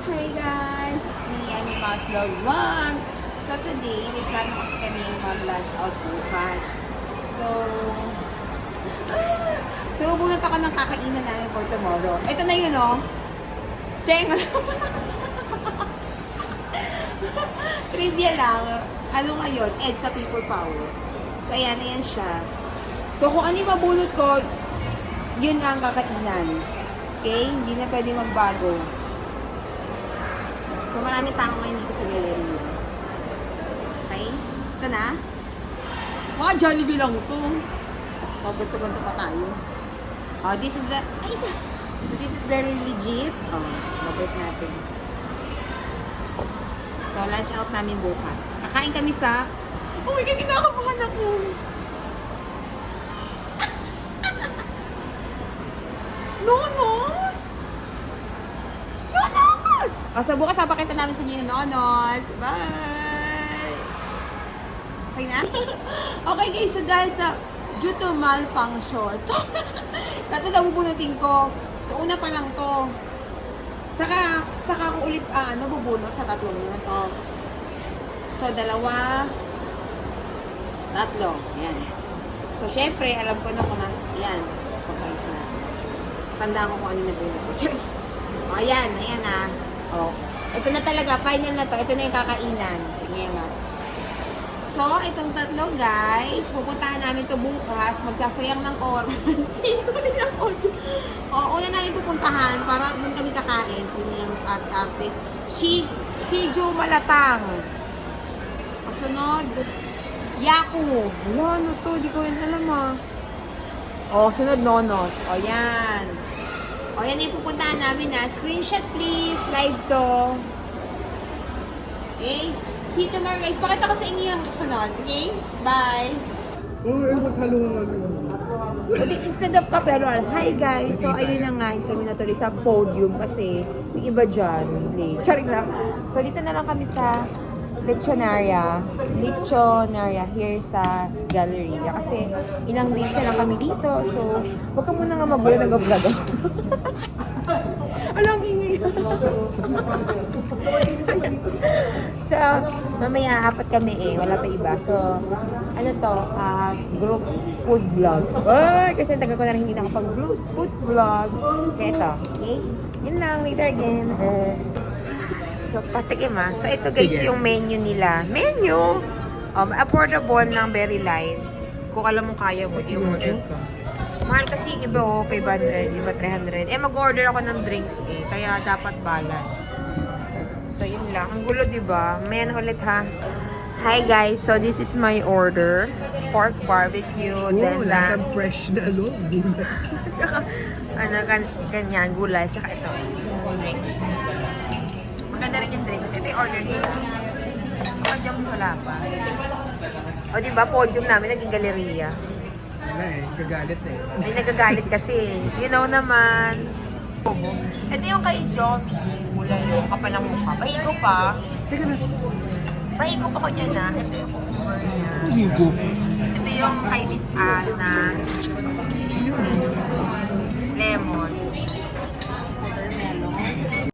Hi guys! It's me, Annie Maslow Vlog. So today, may plano kasi kami mag-lunch out bukas. So bubunot ako ng kakainan namin for tomorrow. Ito na yun, oh. Cheng! Trivia lang. Ano ngayon? EDSA People Power. So ayan siya. So kung ano yung mabunot ko, yun ang kakainan. Okay? Hindi na pwede magbago. So, marami tao ngayon dito sa galleria. Okay? Ito na. Mga Jollibee lang ito. Magunto-gunto pa tayo. Oh, this is the... Ay, isa! So, this is very legit. Oh, mabalik natin. So, lunch out namin bukas. Kakain kami sa... Oh my God, kinakabahan ako! Nonos! Nonos! O, so bukas papakita namin sa inyo yung nonos. Bye! Okay na? Okay guys, so dahil sa due to malfunction, dati daw bubunutin ko. So una pa lang to. Saka ko ulit bubunot sa tatlong yun. O, so dalawa, tatlo. Ayan. So syempre, alam ko na kung nasa, ayan, pagkayos natin. Tandaan ko kung ano yung nabunot ko. O, ayan na. O, ito na talaga, final na to. Ito na yung kakainan. Tingemas. So, itong tatlo, guys, pupuntahan namin to bukas. Magsasayang ng oras. Sino rin ang audio? O, una namin pupuntahan para doon kami kakain. Tingemas, arte-arte. Si Joe Malatang. Kasunod, Yaku. Wala, ano to? Di ko yun alam O, sunod Nonos. O, yan. O, yan yung pupuntahan namin na. Screenshot please. Live to. Okay? See you tomorrow guys. Pakita ko sa inyo yung sunod. Okay? Bye! Maghalo-halo. Instead of kaperal, hi guys! So, ayun na nga. Kami natuloy sa podium kasi may iba dyan. Charing lang. So, dito na lang kami sa Lechonaria here sa Galleria. Kasi ilang days na lang kami dito. So, huwag ka muna nga magulo nag-vlog. Alang ingay. So, mamaya apat kami wala pa iba. So, ano to? Group food vlog. Ay, kasi tagal ko na rin hindi nakapag-food vlog. Kaya ito, okay? Yun lang, later again. So, patikim So, ito guys yung menu nila. Menu! Affordable ng very light. Kung alam mo kaya mo, i-order ka. Mahal kasi iba 500, iba 300. Mag-order ako ng drinks kaya dapat balance. So, yun lang. Ang gulo, diba? Mayan ulit ha. Hi guys, so this is my order. Pork barbecue, then Lasang fresh na ganyan, gulay, tsaka ito. Drinks. Maganda rin yung drinks. Ito yung order nila. Podium wala pa. O diba, podium namin naging galleria. Wala gagalit Ay, nagagalit kasi. You know naman. Ito yung kay Jovi. Kulay yung kapal ng mukha. Pahigo pa. Teka na. Pahigo pa ko niya na. Ito yung cover niya. Higo. Ito yung kay Miss Anna. Lemon. Watermelon.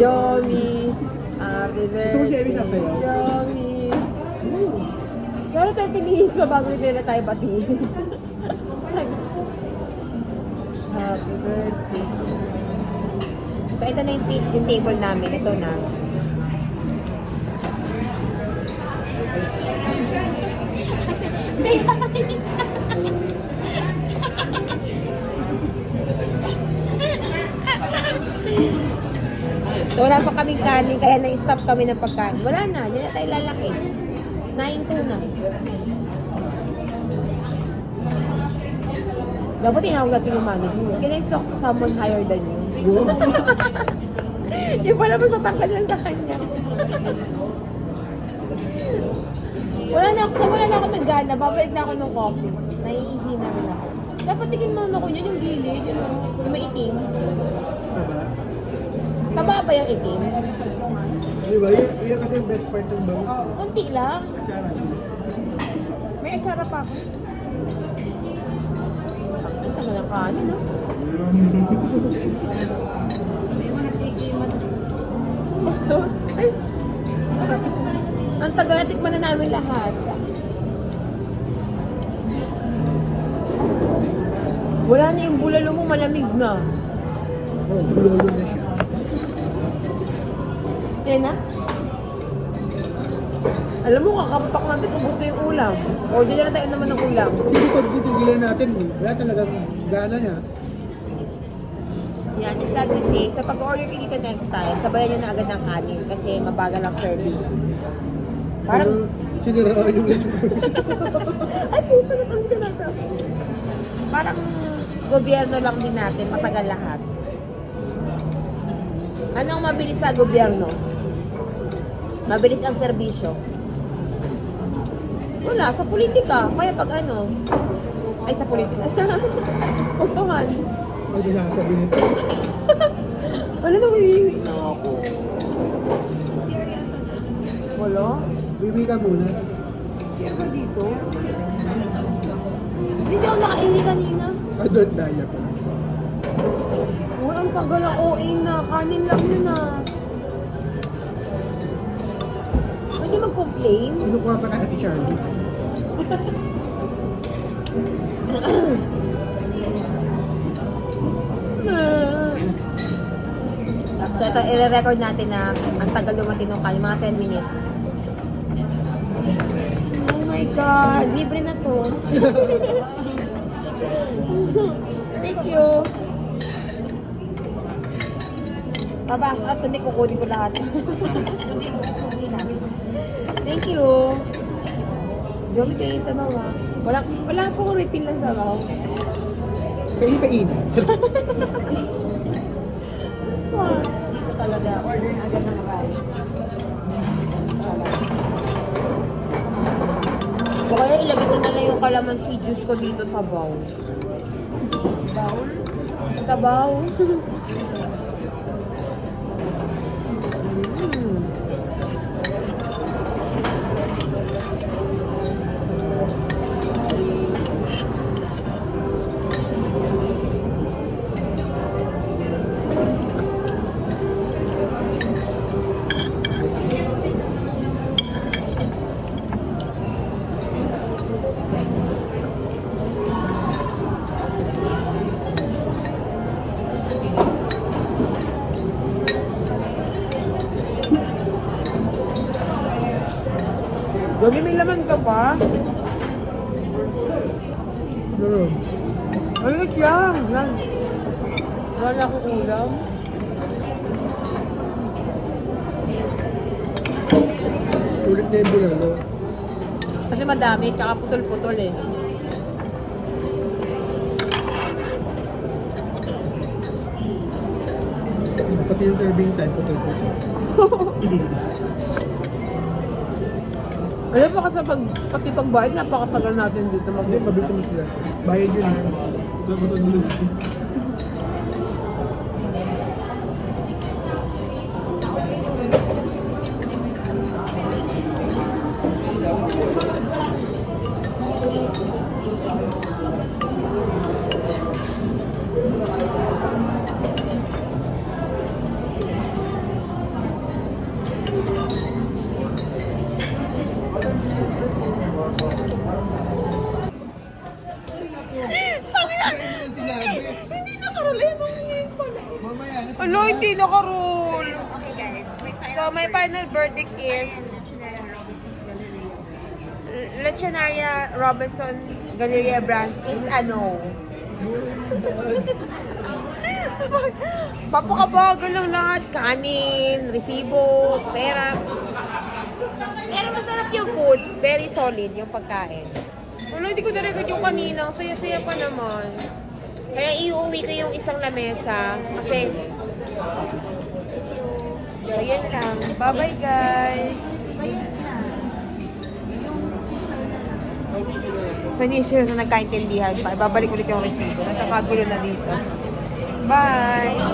Johnny. Happy Gusto mo si Amy birthday, sasayaw? Johnny. Pero 20 minutes pa bago hindi na tayo batiin. Happy birthday. So, ito na yung table namin. Ito na. Say hi! So, wala pa kaming kanin, kaya na-stop kami ng pagkain. Wala na, hindi na tayo lalaki. 9-2 na. Dapat tinawag natin yung manager. Can I talk to someone higher than you? Yung pala mas matangkad lang sa kanya. Wala na ako ng gana. Babalik na ako ng office. Naiihi na rin ako. Dapat tingin mo ako yun, yung gilid, yung may itim. Taba? Taba ba yung itim? Di ba? Yun kasi yung best part ng bawang. Unti lang. Atsara. May atsara pa ako. Ang tagal ng kanin, no? May mga nagtikiman. Bastos. Ay! Ang tagal na tikman na namin lahat. Wala na yung bulalo mo, malamig na. Oh, bulolo na siya. Yan na. Alam mo, kakapak natin, ubos na yung ulam. O, di na tayo naman ng ulam. Hindi pag titigilan natin, wala talagang gana niya. Yan, it's sad to say. So, pag-order kayo dito next time, sabayan nyo na agad ng kanin kasi mabagal ang service. Parang... Siniraan yung Ay, puta na kasi natin. Parang gobyerno lang din natin, matagal lahat. Anong mabilis sa gobyerno? Mabilis ang serbisyo. Wala, sa politika. Kaya pag ano, ay sa politika, sa utuhan. Ano na sasabihin nito? Wala na, wiwiwi na ako. Wala? Bibi ka muna. Share ba dito? Hindi ako nakaini kanina. Adult diet. Uy, ang tagal ang OA na. Kanin lang yun ah. Pwede mag-complain? Kinukuha pa na Ate Charlie. So ito, i-record natin na ang tagal dumating ng kanin, mga 10 minutes. Oh my God, libre na to. Thank you. Pabas up, hindi kukunin ko lahat. Thank you. Jomi kayo sa mga. Wala po refill lang sa mga. Kaya ipainat. Squad. Ito talaga, order na agad ng rice. O kaya ilagay ko na lang yung calamansi juice ko dito sa bowl. Bowl? Sa bowl. Gabi may laman ka pa? Meron. Alit yan. Yan. Wala akong ulam. Ulit na yung bulalo. Kasi madami, tsaka putol-putol eh. Pati yung serving time, putol-putol. Alam mo kasi pati pagbayad, napakatagal natin dito Hindi, mag- pabilis mo sila. Bayad yun. Ano, hindi naka-roll. Okay guys, So, my final verdict is Lechenaria Robinson Lechenaria Galleria Robinson Branch is a no. Papakabagal lang lahat. Kanin, resibo, pera. Pero masarap yung food. Very solid yung pagkain. Wala, hindi ko na-record yung kanina. Ang saya-saya pa naman. Kaya iuwi ko yung isang lamesa. Kasi, so yan lang. Bye-bye guys. So, hindi sila nagkaintindihan pa. Ibabalik ulit yung resibo. Nagkakagulo na dito. Bye!